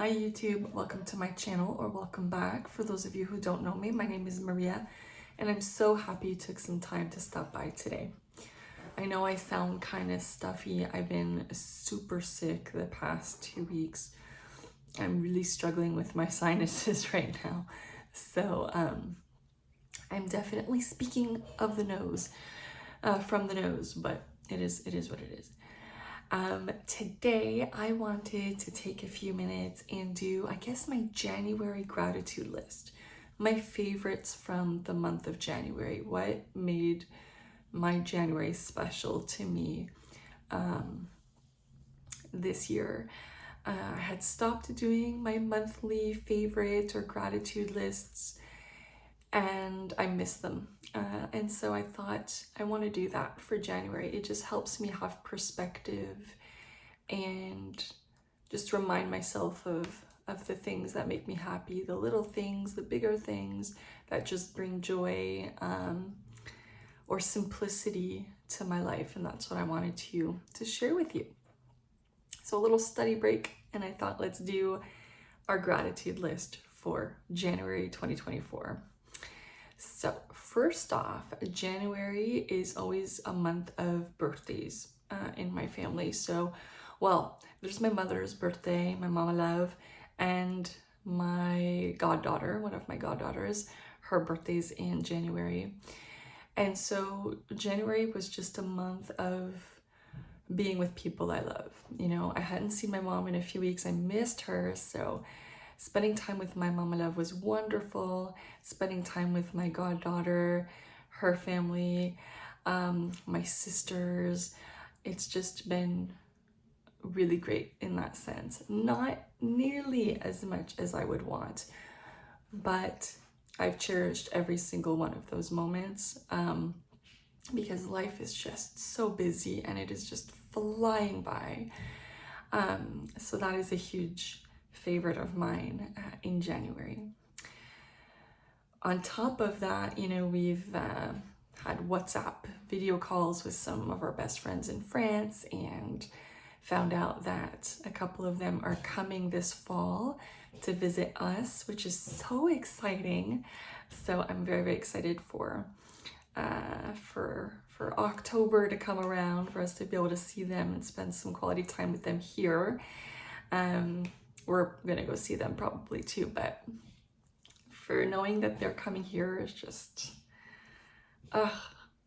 Hi YouTube, welcome to my channel, or welcome back. For those of you who don't know me, my name is Maria and I'm so happy you took some time to stop by today. I know I sound kind of stuffy. I've been super sick the past 2 weeks. I'm really struggling with my sinuses right now. So I'm definitely speaking of the nose, from the nose, but it is what it is. Today I wanted to take a few minutes and do, I guess, my January gratitude list. My favorites from the month of January. What made my January special to me this year. I had stopped doing my monthly favorite or gratitude lists and I miss them. And so I thought I want to do that for January. It just helps me have perspective and just remind myself of the things that make me happy, the little things, the bigger things that just bring joy or simplicity to my life. And that's what I wanted to share with you. So a little study break, and I thought let's do our gratitude list for January 2024. So first off, January is always a month of birthdays in my family. So, well, there's my mother's birthday, my mama love, and my goddaughter, one of my goddaughters, her birthday's in January. And so January was just a month of being with people I love. You know, I hadn't seen my mom in a few weeks. I missed her. So spending time with my mama love was wonderful. Spending time with my goddaughter, her family, my sisters. It's just been really great in that sense. Not nearly as much as I would want, but I've cherished every single one of those moments because life is just so busy and it is just flying by. So that is a huge favorite of mine in January. On top of that, you know, we've had WhatsApp video calls with some of our best friends in France and found out that a couple of them are coming this fall to visit us, which is so exciting. So I'm very, very excited for October to come around, for us to be able to see them and spend some quality time with them here. We're gonna go see them probably too, but for knowing that they're coming here is just,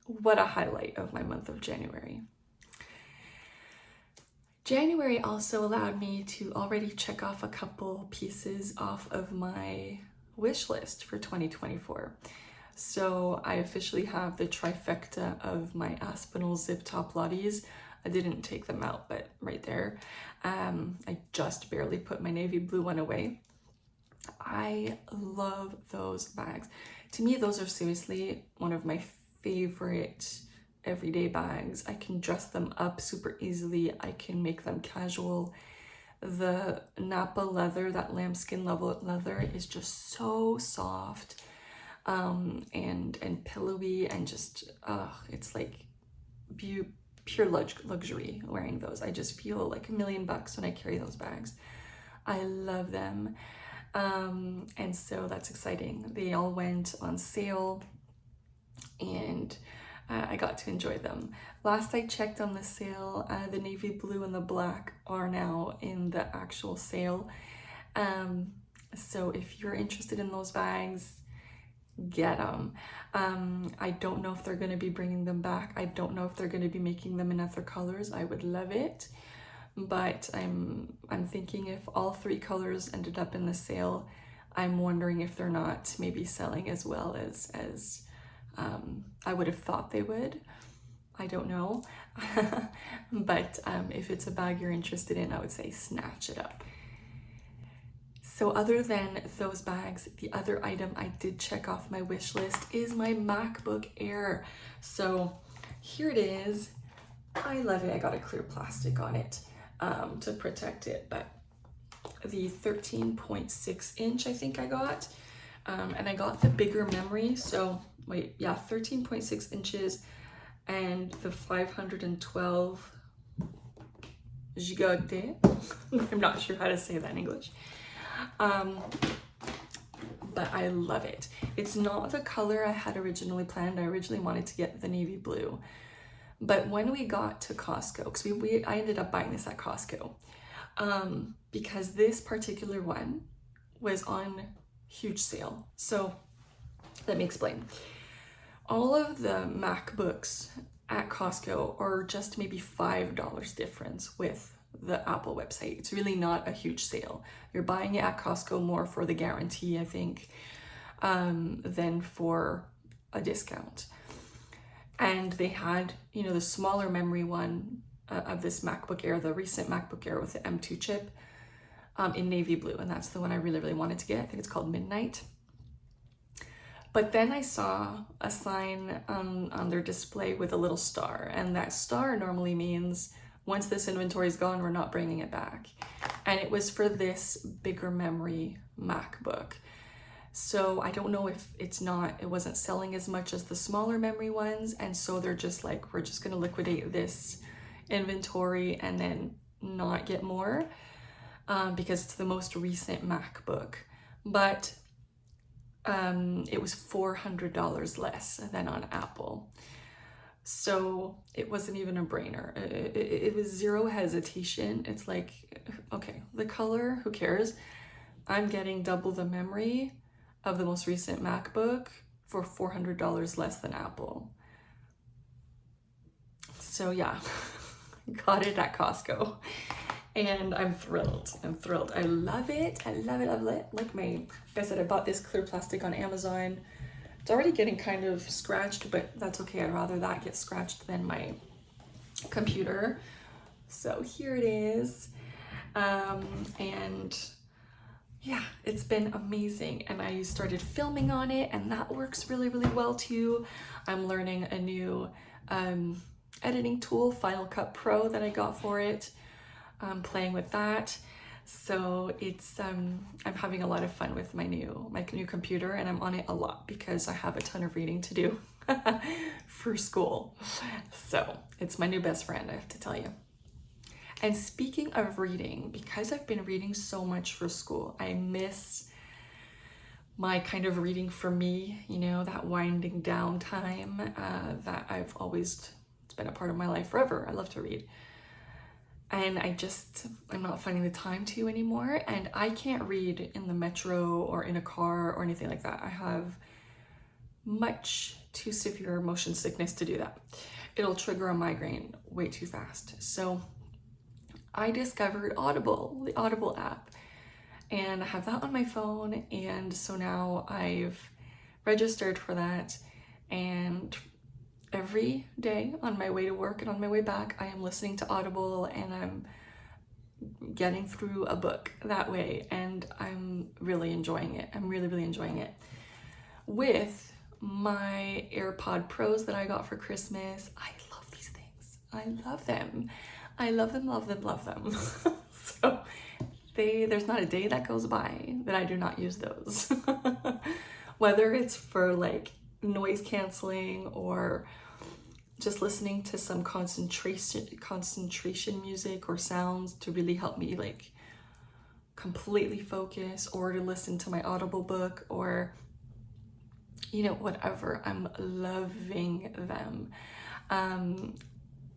what a highlight of my month of January. January also allowed me to already check off a couple pieces off of my wish list for 2024. So I officially have the trifecta of my Aspinall zip top lotties. I didn't take them out, but right there. I just barely put my navy blue one away. I love those bags. To me, those are seriously one of my favorite everyday bags. I can dress them up super easily. I can make them casual. The Napa leather, that lambskin leather, is just so soft and pillowy and just, it's like pure luxury wearing those. I just feel like $1 million when I carry those bags. I love them. And so that's exciting. They all went on sale and I got to enjoy them. Last I checked on the sale, the navy blue and the black are now in the actual sale. So if you're interested in those bags, get them. I don't know if they're going to be bringing them back. I don't know if they're going to be making them in other colors. I would love it, but I'm thinking if all 3 colors ended up in the sale, I'm wondering if they're not maybe selling as well as I would have thought they would. I don't know. But if it's a bag you're interested in, I would say snatch it up. So other than those bags, the other item I did check off my wish list is my MacBook Air. So here it is. I love it. I got a clear plastic on it to protect it, but the 13.6 inch I think I got. And I got the bigger memory. So wait, yeah, 13.6 inches and the 512 gigaoctet. I'm not sure how to say that in English. But I love it. It's not the color I had originally planned. I originally wanted to get the navy blue. But when we got to Costco, because I ended up buying this at Costco, because this particular one was on huge sale. So let me explain. All of the MacBooks at Costco are just maybe $5 difference with the Apple website. It's really not a huge sale. You're buying it at Costco more for the guarantee, I think, than for a discount. And they had, you know, the smaller memory one of this MacBook Air, the recent MacBook Air with the M2 chip, in navy blue. And that's the one I really, really wanted to get. I think it's called Midnight. But then I saw a sign on their display with a little star. And that star normally means once this inventory is gone, we're not bringing it back. And it was for this bigger memory MacBook. So I don't know if it wasn't selling as much as the smaller memory ones. And so they're just like, we're just going to liquidate this inventory and then not get more because it's the most recent MacBook. But it was $400 less than on Apple. So it wasn't even a brainer. It was zero hesitation. It's like, okay, the color, who cares? I'm getting double the memory of the most recent MacBook for $400 less than Apple. So yeah, got it at Costco. And I'm thrilled. I love it. Love it. Like I said, I bought this clear plastic on Amazon. It's already getting kind of scratched, but that's okay. I'd rather that get scratched than my computer. So here it is. And yeah, it's been amazing. And I started filming on it, and that works really, really well too. I'm learning a new editing tool, Final Cut Pro, that I got for it. I'm playing with that. So it's I'm having a lot of fun with my new computer, and I'm on it a lot because I have a ton of reading to do for school. So it's my new best friend, I have to tell you. And speaking of reading, because I've been reading so much for school, I miss my kind of reading for me, you know, that winding down time that it's been a part of my life forever. I love to read. And I'm not finding the time to anymore. And I can't read in the metro or in a car or anything like that. I have much too severe motion sickness to do that. It'll trigger a migraine way too fast. So I discovered Audible, the Audible app, and I have that on my phone. And so now I've registered for that, and every day on my way to work and on my way back, I am listening to Audible, and I'm getting through a book that way, and I'm really enjoying it. I'm really, really enjoying it. With my AirPod Pros that I got for Christmas, I love these things. I love them. I love them, love them, love them. So there's not a day that goes by that I do not use those. Whether it's for like noise canceling or just listening to some concentration music or sounds to really help me like completely focus, or to listen to my Audible book, or you know, whatever. I'm loving them.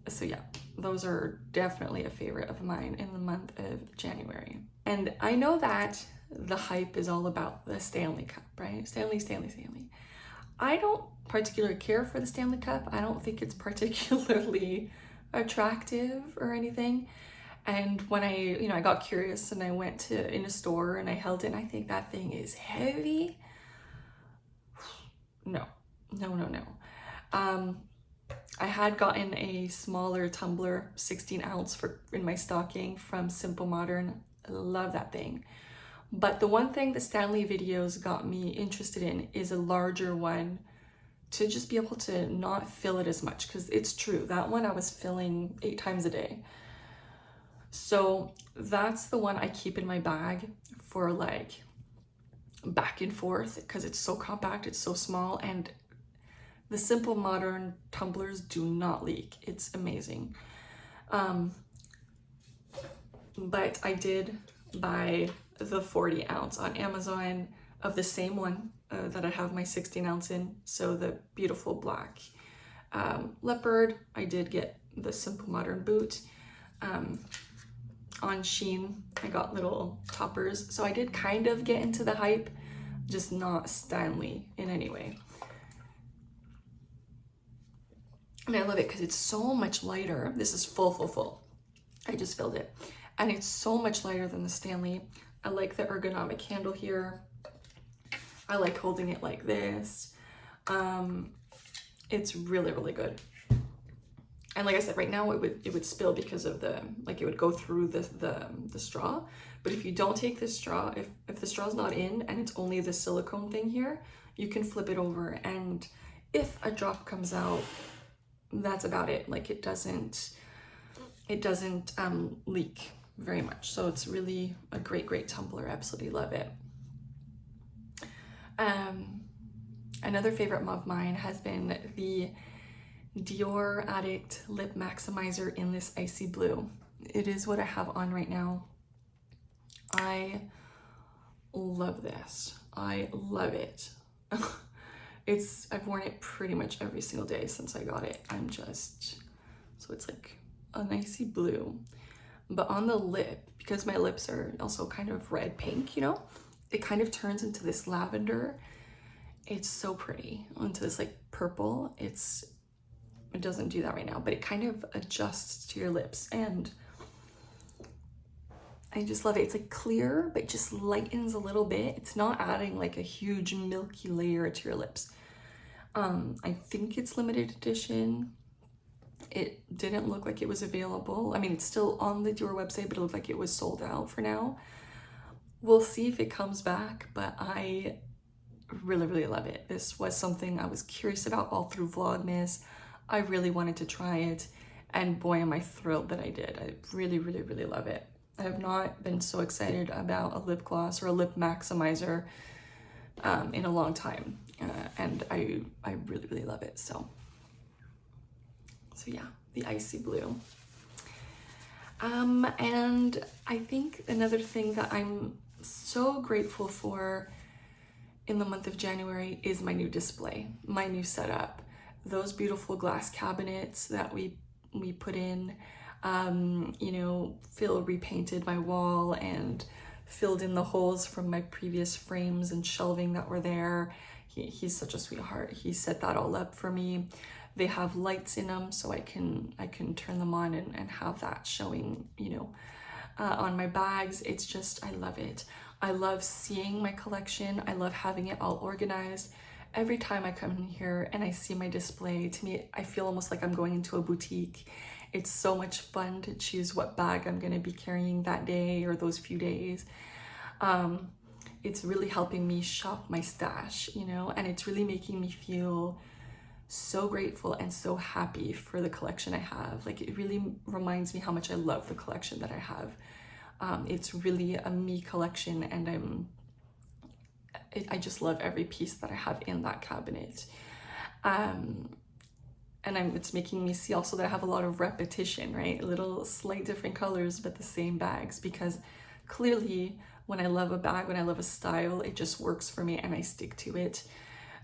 So yeah, those are definitely a favorite of mine in the month of January. And I know that the hype is all about the Stanley Cup, right? Stanley. I don't particularly care for the Stanley Cup. I don't think it's particularly attractive or anything. And when I got curious and I went in a store and I held it, and I think that thing is heavy. No. I had gotten a smaller tumbler, 16 ounce in my stocking from Simple Modern. I love that thing. But the one thing the Stanley videos got me interested in is a larger one, to just be able to not fill it as much, because it's true, that one I was filling 8 times a day. So that's the one I keep in my bag for like back and forth, because it's so compact, it's so small, and the Simple Modern tumblers do not leak. It's amazing. But I did buy the 40 ounce on Amazon of the same one that I have my 16 ounce in. So the beautiful black leopard. I did get the simple modern boot. On Shein, I got little toppers. So I did kind of get into the hype, just not Stanley in any way. And I love it because it's so much lighter. This is full. I just filled it. And it's so much lighter than the Stanley. I like the ergonomic handle here. I like holding it like this. It's really good. And like I said, right now it would spill because of the, like it would go through the straw. But if you don't take this straw, if the straw's not in and it's only the silicone thing here, you can flip it over, and if a drop comes out, that's about it. Like it doesn't leak very much. So it's really a great tumbler. Absolutely love it. Another favorite of mine has been the Dior Addict Lip Maximizer in this icy blue. It is what I have on right now. I love this. I love it. I've worn it pretty much every single day since I got it. So it's like an icy blue. But on the lip, because my lips are also kind of red pink, you know, it kind of turns into this lavender. It's so pretty. Into this like purple. It doesn't do that right now, but it kind of adjusts to your lips, and I just love it. It's like clear, but just lightens a little bit. It's not adding like a huge milky layer to your lips. I think it's limited edition. It didn't look like it was available. I mean, it's still on the Dior website, but it looked like it was sold out for now. We'll see if it comes back, but I really love it. This was something I was curious about all through Vlogmas. I really wanted to try it, and boy am I thrilled that I did. I really love it. I have not been so excited about a lip gloss or a lip maximizer in a long time, and I really love it. So yeah, the icy blue. And I think another thing that I'm so grateful for in the month of January is my new display, my new setup. Those beautiful glass cabinets that we put in, you know, repainted my wall and filled in the holes from my previous frames and shelving that were there. He's such a sweetheart. He set that all up for me. They have lights in them, so I can turn them on and have that showing, you know, on my bags. It's just, I love it. I love seeing my collection. I love having it all organized. Every time I come in here and I see my display, to me, I feel almost like I'm going into a boutique. It's so much fun to choose what bag I'm going to be carrying that day or those few days. It's really helping me shop my stash, you know, and it's really making me feel so grateful and so happy for the collection I have. Like, it really reminds me how much I love the collection that I have. It's really a me collection, and I just love every piece that I have in that cabinet. It's making me see also that I have a lot of repetition, right? Little slight different colors, but the same bags, because clearly when I love a bag, when I love a style, it just works for me and I stick to it.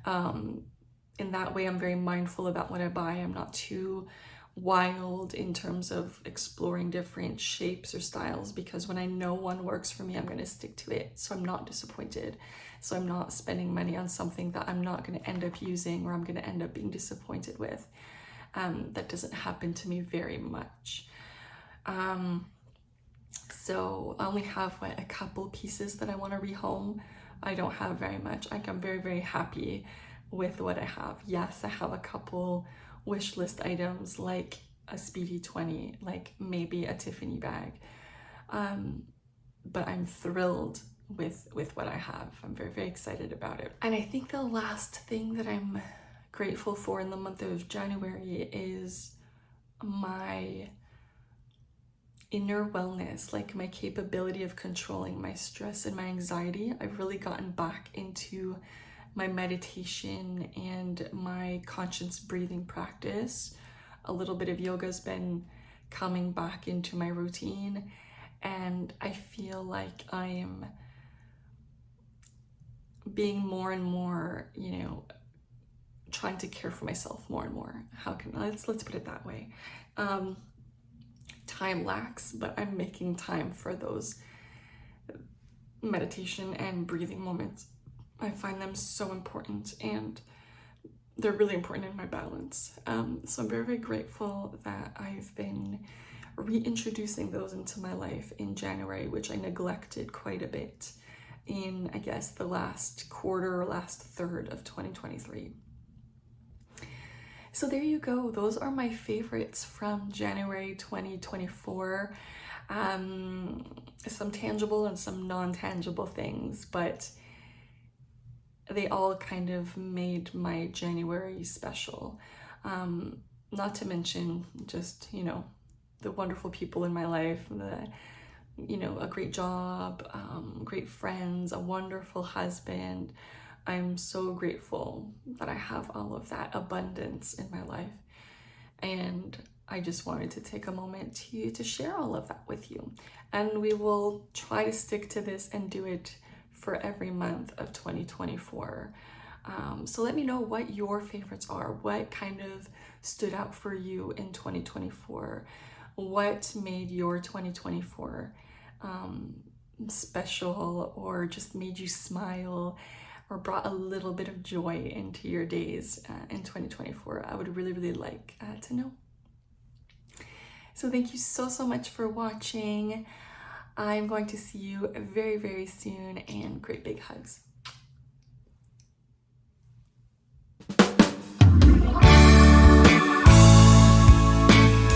In that way, I'm very mindful about what I buy. I'm not too wild in terms of exploring different shapes or styles, because when I know one works for me, I'm going to stick to it. So I'm not disappointed. So I'm not spending money on something that I'm not going to end up using, or I'm going to end up being disappointed with. That doesn't happen to me very much. So I only have a couple pieces that I want to rehome. I don't have very much. I'm very happy with what I have. Yes, I have a couple wish list items, like a Speedy 20, like maybe a Tiffany bag. But I'm thrilled with what I have. I'm very excited about it. And I think the last thing that I'm grateful for in the month of January is my inner wellness, like my capability of controlling my stress and my anxiety. I've really gotten back into my meditation and my conscious breathing practice. A little bit of yoga has been coming back into my routine, and I feel like I'm being more and more, trying to care for myself more and more. Let's put it that way. Time lacks, but I'm making time for those meditation and breathing moments. I find them so important, and they're really important in my balance. So I'm very, very grateful that I've been reintroducing those into my life in January, which I neglected quite a bit in, I guess, the last quarter or last third of 2023. So there you go. Those are my favorites from January 2024. Some tangible and some non-tangible things, but they all kind of made my January special. Not to mention just, the wonderful people in my life, a great job, great friends, a wonderful husband. I'm so grateful that I have all of that abundance in my life. And I just wanted to take a moment to share all of that with you. And we will try to stick to this and do it for every month of 2024. So let me know what your favorites are. What kind of stood out for you in 2024? What made your 2024 special, or just made you smile, or brought a little bit of joy into your days in 2024? I would really, really like to know. So thank you so, so much for watching. I'm going to see you very, very soon, and great big hugs.